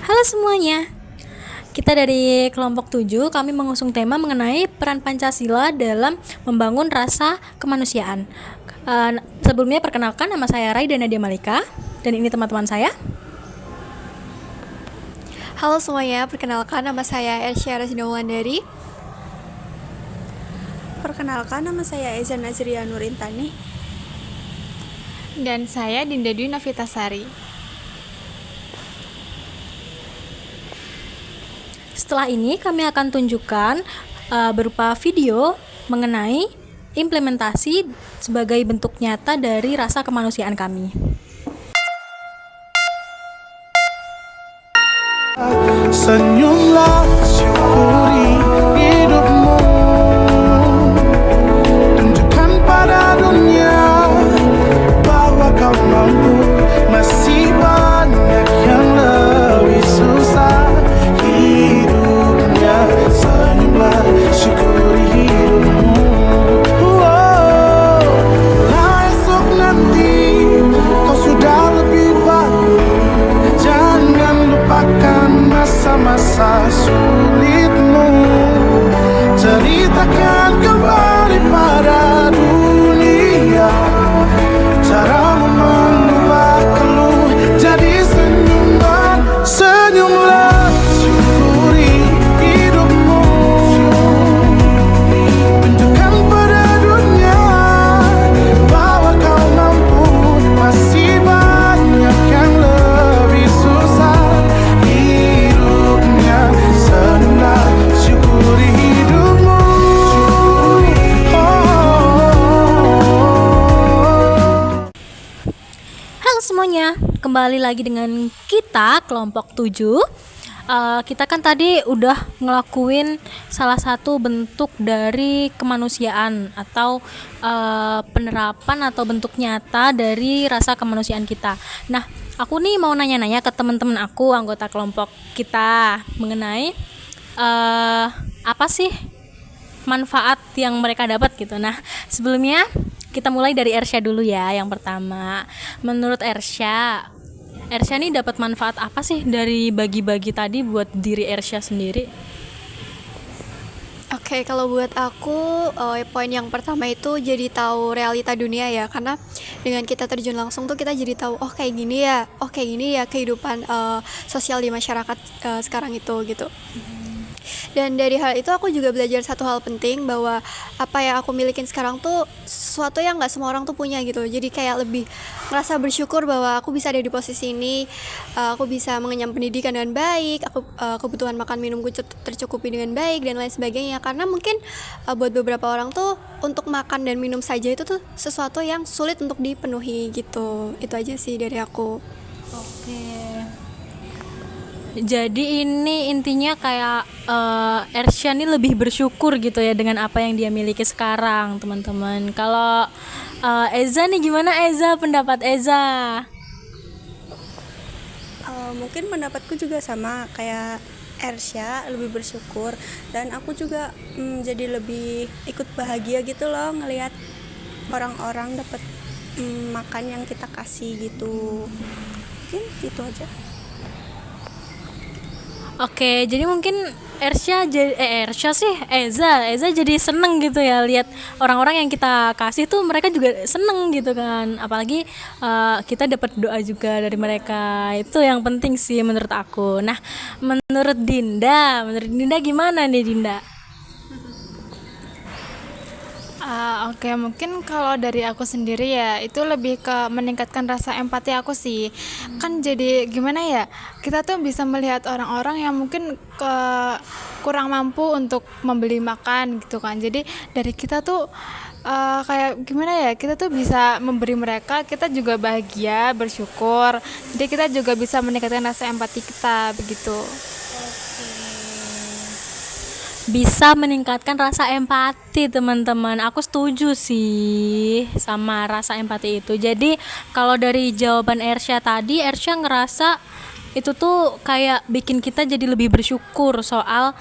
Halo semuanya, kita dari kelompok 7, kami mengusung tema mengenai peran Pancasila dalam membangun rasa kemanusiaan. Sebelumnya perkenalkan, nama saya Rai dan Nadia Malika, dan ini teman-teman saya. Halo semuanya, perkenalkan nama saya Ersya Rasina Wulandari. Perkenalkan, nama saya Eza Nazria Nurintani. Dan saya Dinda Dwi Novitasari. Setelah ini kami akan tunjukkan berupa video mengenai implementasi sebagai bentuk nyata dari rasa kemanusiaan kami. Senyumlah, syukuri hidupmu. Tunjukkan pada dunia bahwa kau mampu. Masih banyak yang lebih susah hidupnya. Senyumlah, syukuri hidupmu. Lah esok nanti kau sudah lebih baik. Jangan lupakan masa-masa sulitmu. Ceritakan kembali pada dunia caramu mengubah keluh jadi senyuman. Senyumlah, syukuri hidupmu. Tunjukkan pada dunia bahwa kau mampu. Masih banyak yang lebih susah hidupnya. Senyumlah, syukuri hidupmu. Halo semuanya, kembali lagi dengan kita kelompok 7. Kita kan tadi udah ngelakuin salah satu bentuk dari kemanusiaan atau penerapan atau bentuk nyata dari rasa kemanusiaan kita. Nah, aku nih mau nanya-nanya ke teman-teman aku, anggota kelompok kita, mengenai apa sih manfaat yang mereka dapat gitu. Nah, sebelumnya kita mulai dari Ersya dulu ya. Yang pertama, menurut Ersya nih dapat manfaat apa sih dari bagi-bagi tadi buat diri Ersya sendiri? Oke, kalau buat aku poin yang pertama itu jadi tahu realita dunia ya, karena dengan kita terjun langsung tuh kita jadi tahu kayak gini ya kehidupan sosial di masyarakat sekarang itu gitu. Dan dari hal itu aku juga belajar satu hal penting, bahwa apa yang aku milikin sekarang tuh sesuatu yang nggak semua orang tuh punya gitu. Jadi kayak lebih merasa bersyukur bahwa aku bisa ada di posisi ini, aku bisa mengenyam pendidikan dengan baik, aku kebutuhan makan minumku tercukupi dengan baik dan lain sebagainya. Karena mungkin buat beberapa orang tuh untuk makan dan minum saja itu tuh sesuatu yang sulit untuk dipenuhi gitu. Itu aja sih dari aku. Oke. Jadi ini intinya kayak Ersya nih lebih bersyukur gitu ya dengan apa yang dia miliki sekarang, teman-teman. Kalau Eza nih gimana Eza, pendapat Eza? Mungkin pendapatku juga sama kayak Ersya, lebih bersyukur. Dan aku juga jadi lebih ikut bahagia gitu loh ngelihat orang-orang dapat makan yang kita kasih gitu. Mungkin itu aja. Oke, jadi mungkin Eza jadi seneng gitu ya lihat orang-orang yang kita kasih tuh mereka juga seneng gitu kan. Apalagi kita dapat doa juga dari mereka. Itu yang penting sih menurut aku. Nah, menurut Dinda gimana nih Dinda? Oke, mungkin kalau dari aku sendiri ya itu lebih ke meningkatkan rasa empati aku sih. Kan jadi gimana ya, kita tuh bisa melihat orang-orang yang mungkin kurang mampu untuk membeli makan gitu kan. Jadi dari kita tuh kayak gimana ya, kita tuh bisa memberi mereka, kita juga bahagia, bersyukur. Jadi kita juga bisa meningkatkan rasa empati kita begitu. Bisa meningkatkan rasa empati, teman-teman. Aku setuju sih sama rasa empati itu. Jadi kalau dari jawaban Ersya tadi, Ersya ngerasa itu tuh kayak bikin kita jadi lebih bersyukur soal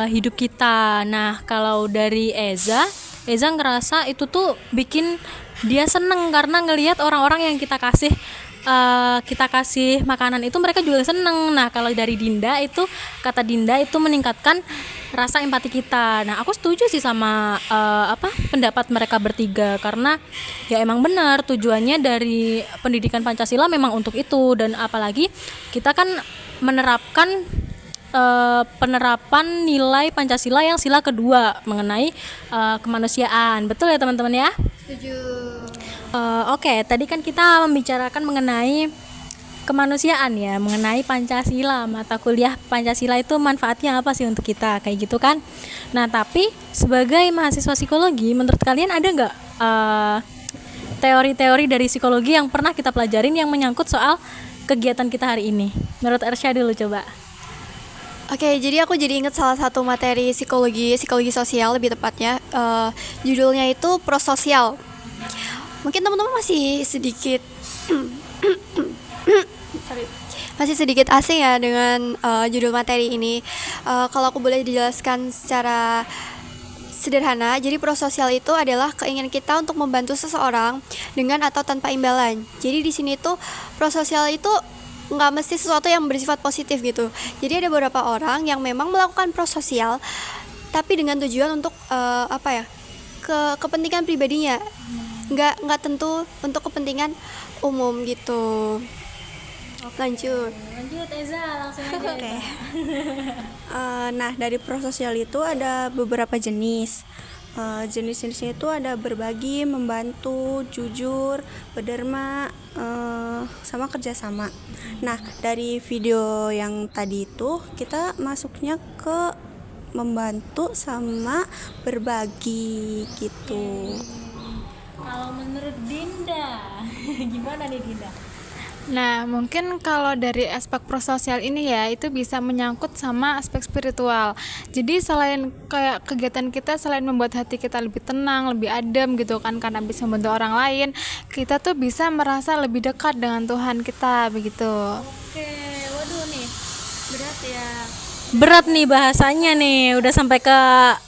hidup kita. Nah, kalau dari Eza ngerasa itu tuh bikin dia seneng karena ngelihat orang-orang yang kita kasih kita kasih makanan itu mereka juga seneng. Nah kalau dari Dinda itu, kata Dinda itu meningkatkan rasa empati kita. Nah aku setuju sih sama pendapat mereka bertiga, karena ya emang benar tujuannya dari pendidikan Pancasila memang untuk itu. Dan apalagi kita kan menerapkan penerapan nilai Pancasila yang sila kedua mengenai kemanusiaan. Betul ya teman-teman ya? Setuju. Oke, tadi kan kita membicarakan mengenai kemanusiaan ya, mengenai Pancasila, mata kuliah Pancasila itu manfaatnya apa sih untuk kita, kayak gitu kan. Nah tapi sebagai mahasiswa psikologi, menurut kalian ada nggak teori-teori dari psikologi yang pernah kita pelajarin yang menyangkut soal kegiatan kita hari ini? Menurut Ersya dulu coba. Oke, jadi aku jadi inget salah satu materi psikologi sosial lebih tepatnya. Judulnya itu prososial. Mungkin teman-teman masih sedikit asing ya dengan judul materi ini. Kalau aku boleh dijelaskan secara sederhana, jadi prososial itu adalah keinginan kita untuk membantu seseorang dengan atau tanpa imbalan. Jadi di sini tuh prososial itu nggak mesti sesuatu yang bersifat positif gitu. Jadi ada beberapa orang yang memang melakukan prososial, tapi dengan tujuan untuk kepentingan pribadinya, nggak tentu untuk kepentingan umum gitu. Lanjut Eza, langsung aja. Oke. Nah, dari prososial itu ada beberapa jenis. Jenis-jenisnya itu ada berbagi, membantu, jujur, berderma, sama kerjasama. Nah, dari video yang tadi itu kita masuknya ke membantu sama berbagi gitu. Kalau menurut Dinda, gimana nih Dinda? Nah, mungkin kalau dari aspek prososial ini ya, itu bisa menyangkut sama aspek spiritual. Jadi selain kayak kegiatan kita, selain membuat hati kita lebih tenang, lebih adem gitu kan, karena bisa membantu orang lain, kita tuh bisa merasa lebih dekat dengan Tuhan kita, begitu. Oke, waduh nih, berat ya. Berat nih bahasanya nih, udah sampai ke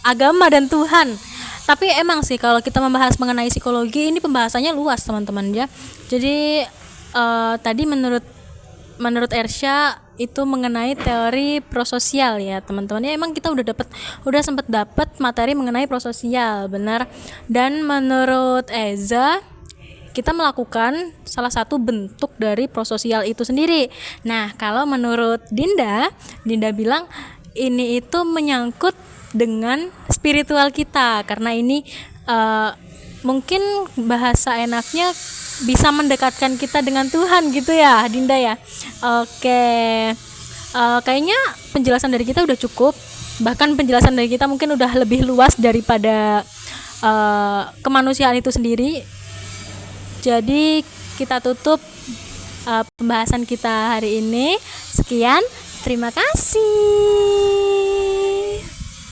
agama dan Tuhan. Tapi emang sih kalau kita membahas mengenai psikologi, ini pembahasannya luas teman-teman ya. Jadi tadi menurut Ersya itu mengenai teori prososial ya teman-teman. Ya emang kita udah sempat dapat materi mengenai prososial, benar. Dan menurut Eza kita melakukan salah satu bentuk dari prososial itu sendiri. Nah, kalau menurut Dinda bilang ini itu menyangkut dengan spiritual kita, karena ini mungkin bahasa enaknya bisa mendekatkan kita dengan Tuhan gitu ya Dinda ya. Oke, kayaknya penjelasan dari kita udah cukup, bahkan penjelasan dari kita mungkin udah lebih luas daripada kemanusiaan itu sendiri. Jadi kita tutup pembahasan kita hari ini. Sekian, terima kasih.